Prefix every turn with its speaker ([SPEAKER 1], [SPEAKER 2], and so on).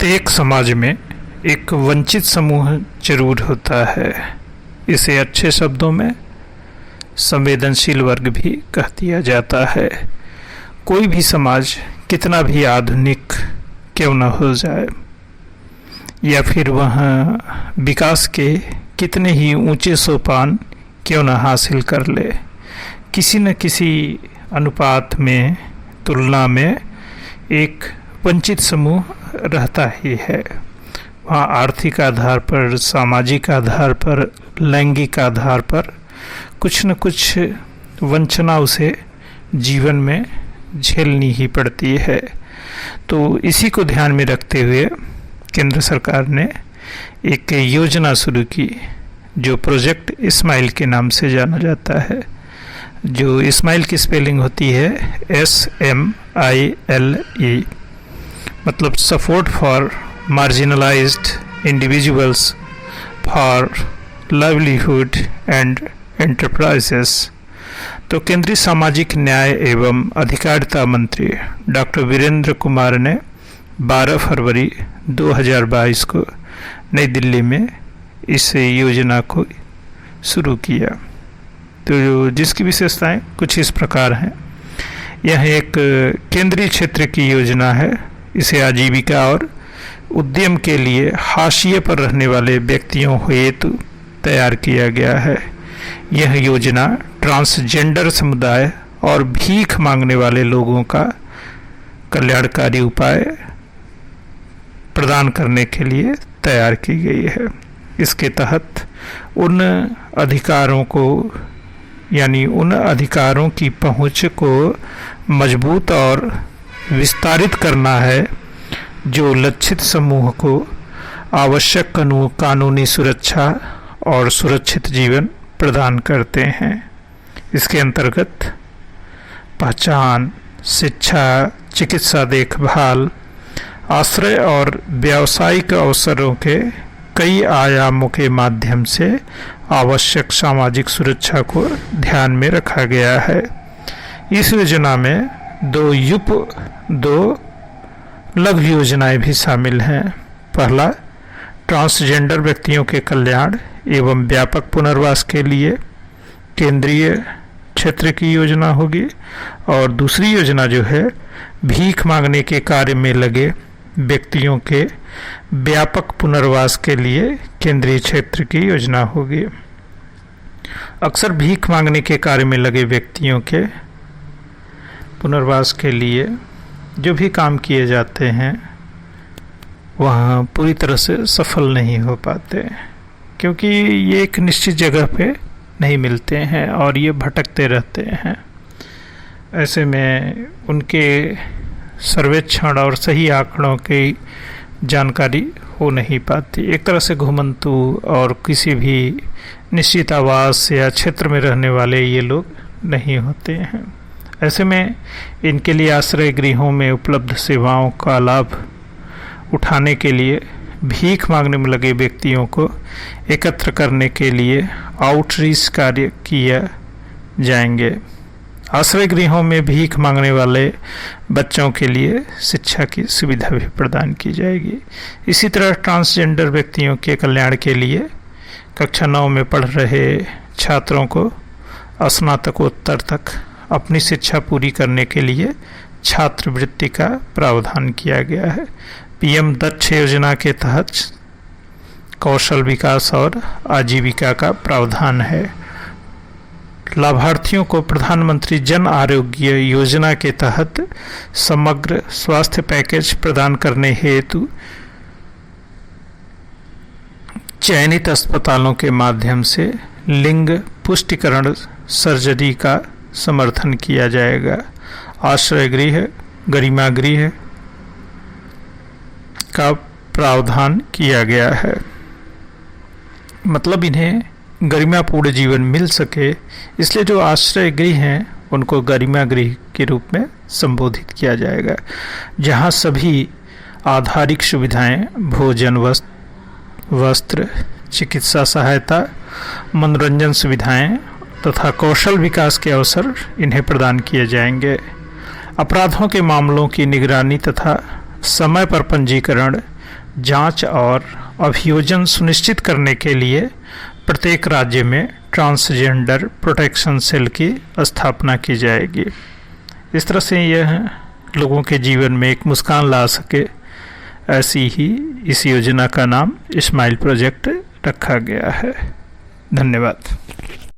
[SPEAKER 1] प्रत्येक समाज में एक वंचित समूह जरूर होता है। इसे अच्छे शब्दों में संवेदनशील वर्ग भी कह दिया जाता है। कोई भी समाज कितना भी आधुनिक क्यों न हो जाए या फिर वह विकास के कितने ही ऊंचे सोपान क्यों न हासिल कर ले, किसी न किसी अनुपात में तुलना में एक वंचित समूह रहता ही है। वहाँ आर्थिक आधार पर, सामाजिक आधार पर, लैंगिक आधार पर कुछ न कुछ वंचना उसे जीवन में झेलनी ही पड़ती है। तो इसी को ध्यान में रखते हुए केंद्र सरकार ने एक योजना शुरू की जो प्रोजेक्ट इस्माइल के नाम से जाना जाता है। जो इस्माइल की स्पेलिंग होती है SMILE, मतलब support for marginalised individuals for livelihood and enterprises. तो केंद्रीय सामाजिक न्याय एवं अधिकारिता मंत्री डॉक्टर वीरेंद्र कुमार ने 12 फरवरी 2022 को नई दिल्ली में इस योजना को शुरू किया। तो जिसकी विशेषताएं कुछ इस प्रकार हैं। यह एक केंद्रीय क्षेत्र की योजना है। इसे आजीविका और उद्यम के लिए हाशिए पर रहने वाले व्यक्तियों हेतु तैयार किया गया है। यह योजना ट्रांसजेंडर समुदाय और भीख मांगने वाले लोगों का कल्याणकारी उपाय प्रदान करने के लिए तैयार की गई है। इसके तहत उन अधिकारों की पहुंच को मजबूत और विस्तारित करना है जो लक्षित समूह को आवश्यक कानूनी सुरक्षा और सुरक्षित जीवन प्रदान करते हैं। इसके अंतर्गत पहचान, शिक्षा, चिकित्सा देखभाल, आश्रय और व्यावसायिक अवसरों के कई आयामों के माध्यम से आवश्यक सामाजिक सुरक्षा को ध्यान में रखा गया है। इस योजना में दो लघु योजनाएं भी शामिल हैं। पहला, ट्रांसजेंडर व्यक्तियों के कल्याण एवं व्यापक पुनर्वास के लिए केंद्रीय क्षेत्र की योजना होगी, और दूसरी योजना जो है भीख मांगने के कार्य में लगे व्यक्तियों के व्यापक पुनर्वास के लिए केंद्रीय क्षेत्र की योजना होगी। अक्सर भीख मांगने के कार्य में लगे व्यक्तियों के पुनर्वास के लिए जो भी काम किए जाते हैं वह पूरी तरह से सफल नहीं हो पाते, क्योंकि ये एक निश्चित जगह पे नहीं मिलते हैं और ये भटकते रहते हैं। ऐसे में उनके सर्वेक्षण और सही आंकड़ों की जानकारी हो नहीं पाती। एक तरह से घुमंतु और किसी भी निश्चित आवास या क्षेत्र में रहने वाले ये लोग नहीं होते हैं। ऐसे में इनके लिए आश्रय गृहों में उपलब्ध सेवाओं का लाभ उठाने के लिए भीख मांगने में लगे व्यक्तियों को एकत्र करने के लिए आउटरीच कार्य किया जाएंगे। आश्रय गृहों में भीख मांगने वाले बच्चों के लिए शिक्षा की सुविधा भी प्रदान की जाएगी। इसी तरह ट्रांसजेंडर व्यक्तियों के कल्याण के लिए कक्षा 9 में पढ़ रहे छात्रों को स्नातकोत्तर तक अपनी शिक्षा पूरी करने के लिए छात्रवृत्ति का प्रावधान किया गया है। PM दक्ष योजना के तहत कौशल विकास और आजीविका का प्रावधान है। लाभार्थियों को प्रधानमंत्री जन आरोग्य योजना के तहत समग्र स्वास्थ्य पैकेज प्रदान करने हेतु चयनित अस्पतालों के माध्यम से लिंग पुष्टिकरण सर्जरी का समर्थन किया जाएगा। आश्रय गृह, गरिमा गृह का प्रावधान किया गया है। मतलब इन्हें गरिमापूर्ण जीवन मिल सके, इसलिए जो आश्रय गृह हैं उनको गरिमा गृह के रूप में संबोधित किया जाएगा, जहां सभी आधारिक सुविधाएं, भोजन, वस्त्र, चिकित्सा सहायता, मनोरंजन सुविधाएं तथा कौशल विकास के अवसर इन्हें प्रदान किए जाएंगे। अपराधों के मामलों की निगरानी तथा समय पर पंजीकरण, जांच और अभियोजन सुनिश्चित करने के लिए प्रत्येक राज्य में ट्रांसजेंडर प्रोटेक्शन सेल की स्थापना की जाएगी। इस तरह से यह लोगों के जीवन में एक मुस्कान ला सके, ऐसी ही इस योजना का नाम स्माइल प्रोजेक्ट रखा गया है। धन्यवाद।